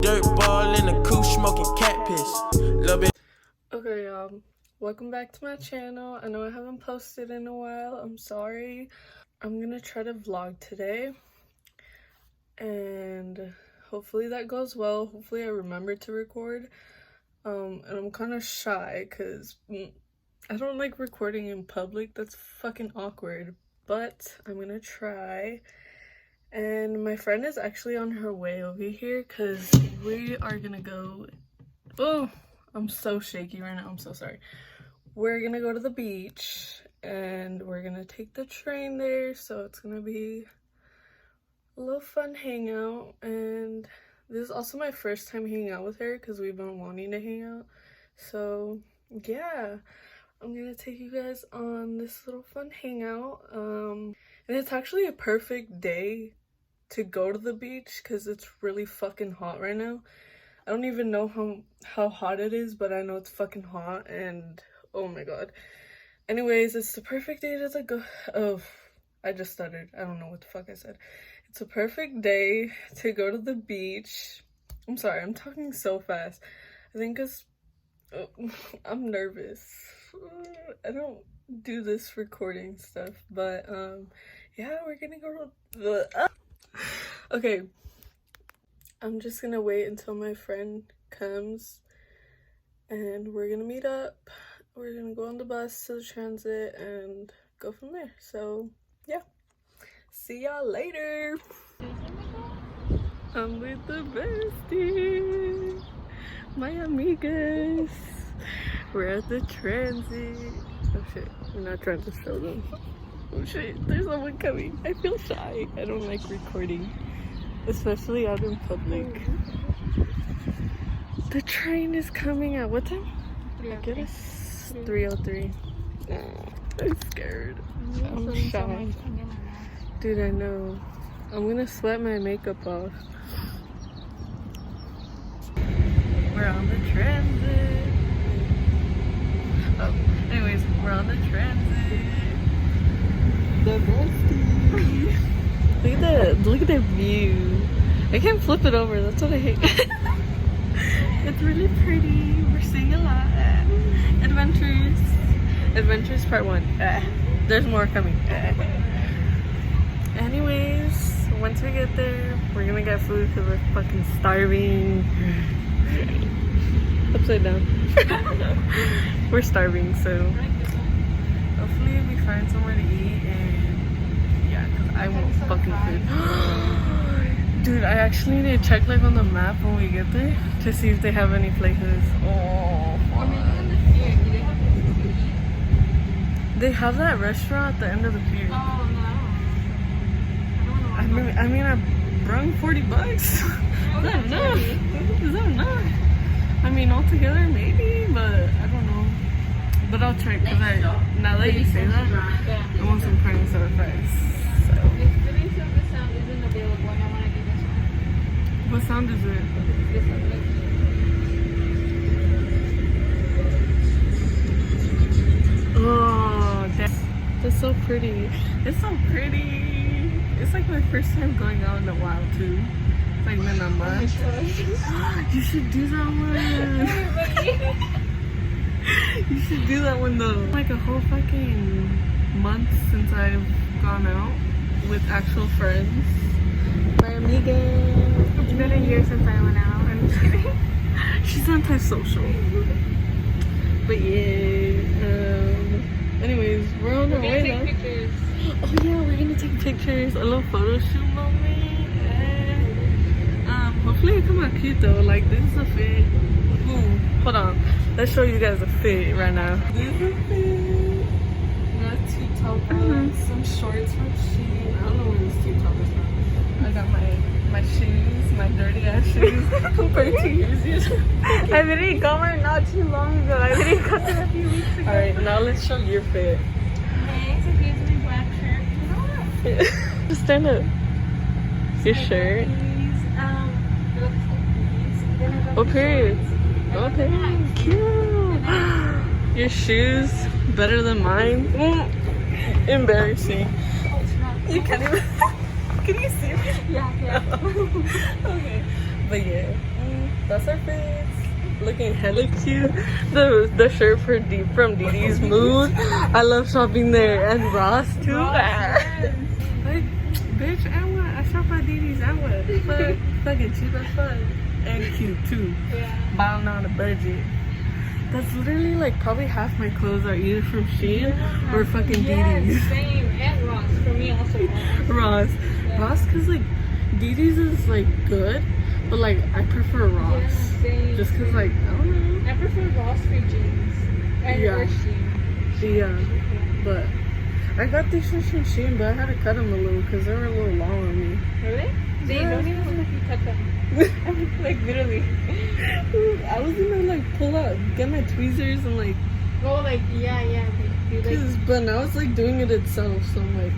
Dirt ball in a coupe smoking cat piss. Little bit. Okay, welcome back to my channel. I know I haven't posted in a while. I'm sorry. I'm gonna try to vlog today, and hopefully that goes well. Hopefully I remember to record. And I'm kind of shy because I don't like recording in public. That's fucking awkward. But I'm gonna try. And my friend is actually on her way over here because we are gonna go. Oh, I'm so shaky right now. I'm so sorry. We're gonna go to the beach and we're gonna take the train there. So it's gonna be a little fun hangout. And this is also my first time hanging out with her because we've been wanting to hang out. So yeah, I'm gonna take you guys on this little fun hangout. And it's actually a perfect day to go to the beach because it's really fucking hot right now. I don't even know how hot it is, but I know it's fucking hot, and oh my god. Anyways, it's the perfect day to go. Oh, I just stuttered. I don't know what the fuck I said. It's a perfect day to go to the beach. I'm sorry, I'm talking so fast. I think because I'm nervous. I don't do this recording stuff, but yeah, we're gonna go to the okay, I'm just gonna wait until my friend comes and we're gonna meet up. We're gonna go on the bus to the transit and go from there. So yeah, see y'all later. I'm with the bestie, my amigas. We're at the transit. Oh shit, we're not trying to show them. Oh shit, there's someone coming. I feel shy. I don't like recording, especially out in public. The train is coming at what time? I guess 3:03. I'm scared. I'm shy. Dude, I know. I'm gonna sweat my makeup off. We're on the transit. Oh, anyways, we're on the transit. The bestie. Look at the view. I can't flip it over. That's what I hate. It's really pretty. We're seeing a lot. Adventures part 1. There's more coming. Anyways, once we get there, we're gonna get food because we're fucking starving. Upside down. We're starving, so hopefully we find somewhere to eat. And yeah, because I want fucking food. Dude, I actually need to check like on the map when we get there to see if they have any places. Oh, they have that restaurant at the end of the pier. Oh no. I mean, I brung $40. Is that enough? Is that enough? I mean, altogether maybe, but I don't know. But I'll check because now that you say that, I want some carne asada fries. So. If the rest of the sound isn't available, and I want to do this one. What sound is it? This one, like. Oh, that's so pretty. It's so pretty. It's like my first time going out in a while too. It's like been a month. You should do that one. You should do that one though. Like a whole fucking month since I've gone out with actual friends. My amiga. It's been a year since I went out. I'm just kidding. She's antisocial. But yeah. Anyways, we're on our way now. Pictures. Oh yeah, we're gonna take pictures. A little photo shoot moment. Hopefully it come out cute though. Like this is a fit. Ooh, hold on. Let's show you guys a fit right now. This is a fit. We got two top some shorts from Shein. I don't know where this two top is from. I got my shoes, my dirty ass shoes from 13 years ago. I didn't go there not too long ago. I didn't go there a few weeks ago. Alright, now let's show your fit. Okay, so here's my black shirt. Just stand up. Your shirt. Oh, period. Okay, cute. Your shoes better than mine. Embarrassing. You can't even. Can you see me? Yeah. Okay, but yeah. That's our face. Looking hella cute. The shirt from Didi's Mood. I love shopping there. And Ross too. Like, bitch, I shop at Didi's. Fucking cheap as fuck. And cute too. Yeah. Buying on a budget. That's literally like probably half my clothes are either from Shein or fucking Didi's. Same. And Ross. For me also. Ross. Yeah. Ross, cause like Didi's is like good, but like I prefer Ross. Yeah, same. Just cause like, I don't know. I prefer Ross for jeans. And Yeah. or Shein. Yeah. But I got these shirts from Shein, but I had to cut them a little because they were a little long on me. Really? They Yeah. don't even look like you cut them. Like literally. I was gonna like pull out, get my tweezers and like, Oh, like yeah. Like, you like. but now it's like doing it itself, so I'm like,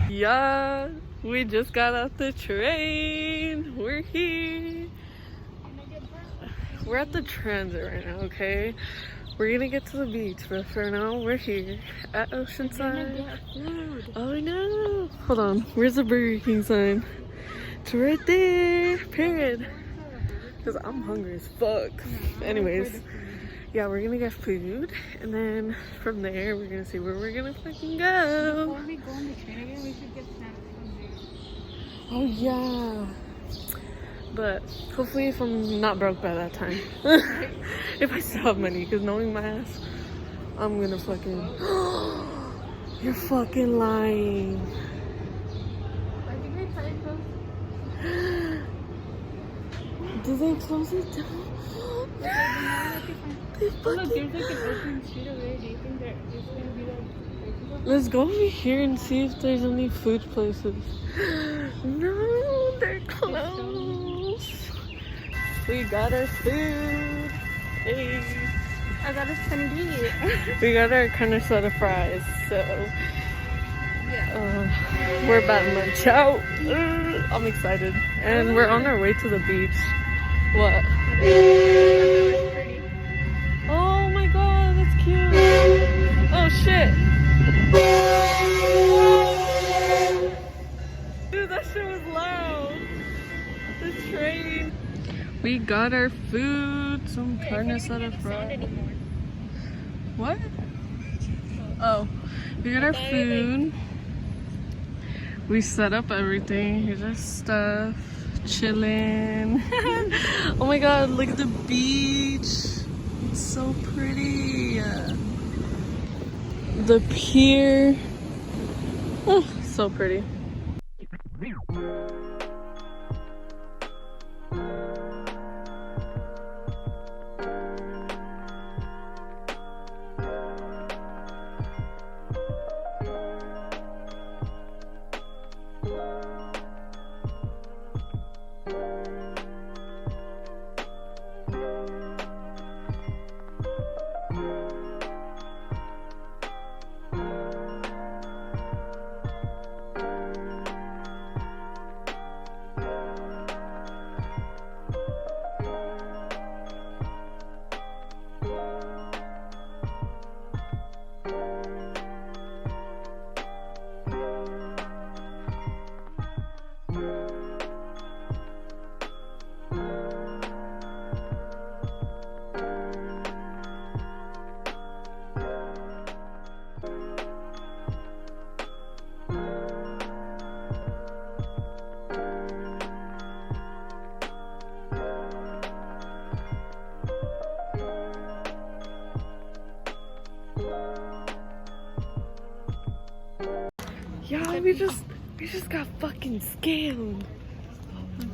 yeah, we just got off the train. We're here. We're at the transit right now, okay? We're gonna get to the beach, but for now, we're here at Oceanside. Oh, I know. Hold on. Where's the Burger King sign? It's right there. Period. Because I'm hungry as fuck. Anyways, yeah, we're gonna get food. And then from there, we're gonna see where we're gonna fucking go. Before we go on the train again, we should get snacks from there. Oh, yeah. But hopefully if I'm not broke by that time. If I still have money, because knowing my ass, I'm gonna fucking... You're fucking lying. I think they try to close. Do they close it down? They Look, fucking... there's like an open street over there. Do you think that it's gonna be like... Let's go over here and see if there's any food places. No, they're closed. We got our food. Hey. I got a sundae. We got our carne asada fries, so we're about to munch out. I'm excited. And we're on our way to the beach. What? Oh my god, that's cute. Oh shit. Dude, that shit was loud. The train. We got our food, some carne asada fries. What? Oh, we got our food. We set up everything. Here's our stuff. Chilling. Oh my god, look at the beach. It's so pretty. The pier. Oh, so pretty. Yeah, we just got fucking scammed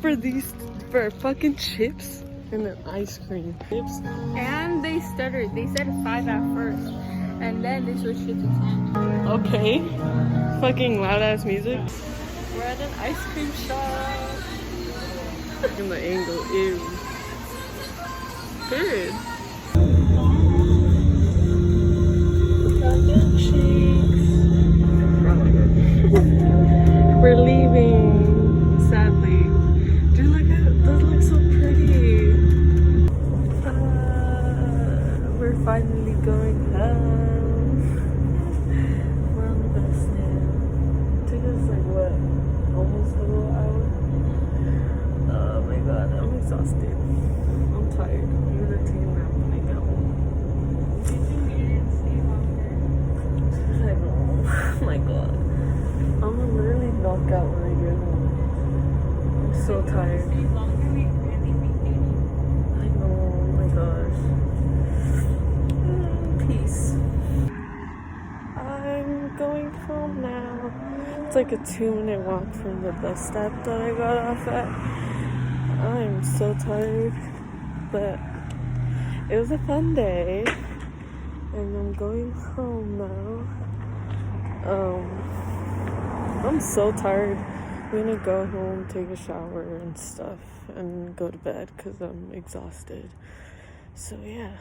for fucking chips and then ice cream. Chips. And they stuttered. They said 5 at first. And then they switched it to 10. Okay. Fucking loud ass music. We're at an ice cream shop. In the angle, ew. Period. We're leaving, sadly. Dude, look at those, look so pretty. We're finally going home. We're on the bus now. It took us like what, almost a little hour. exhausted. I'm tired. I'm gonna take a nap when I get home. I know. Oh my god. I'm gonna literally knock out when I get home. I'm so tired. I know. Oh my gosh. Peace. I'm going home now. It's like a 2-minute walk from the bus stop that I got off at. I'm so tired, but it was a fun day, and I'm going home now. I'm so tired. I'm gonna go home, take a shower and stuff, and go to bed because I'm exhausted. So yeah.